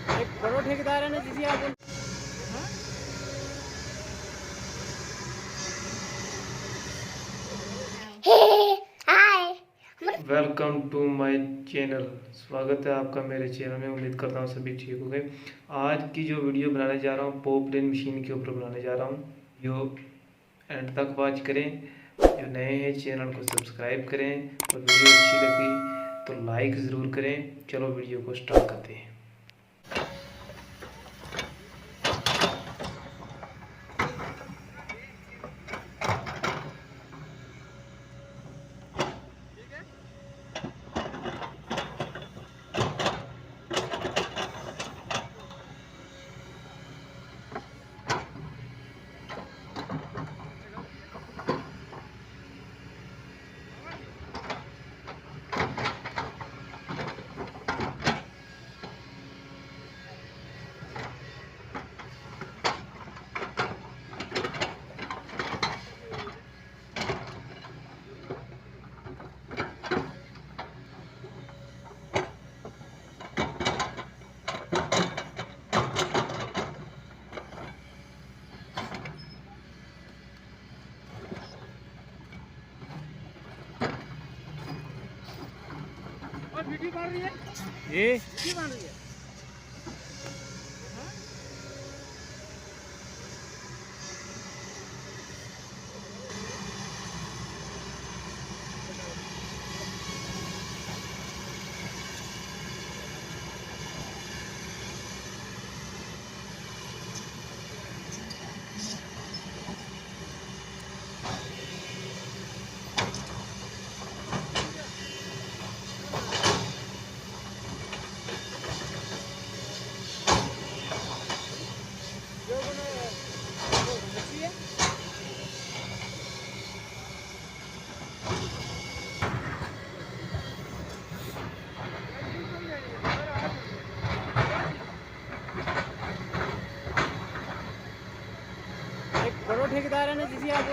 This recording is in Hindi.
एक बड़ो ठेकेदार है ना जिसे आप hi. Welcome to my channel. स्वागत है आपका मेरे चैनल में। उम्मीद करता हूँ सभी ठीक हो गए। आज की जो वीडियो बनाने जा रहा हूँ पॉप प्लेन मशीन के ऊपर बनाने जा रहा हूँ। जो एंड तक वॉच करें। जो नए हैं चैनल को सब्सक्राइब करें और वीडियो अच्छी लगी तो लाइक ज़रूर करें। चलो वीडियो को स्टार्ट करते हैं। वीडियो बन रही है ये वीडियो बन रही है। एक बड़ो ठेकेदार है ना जिसे आप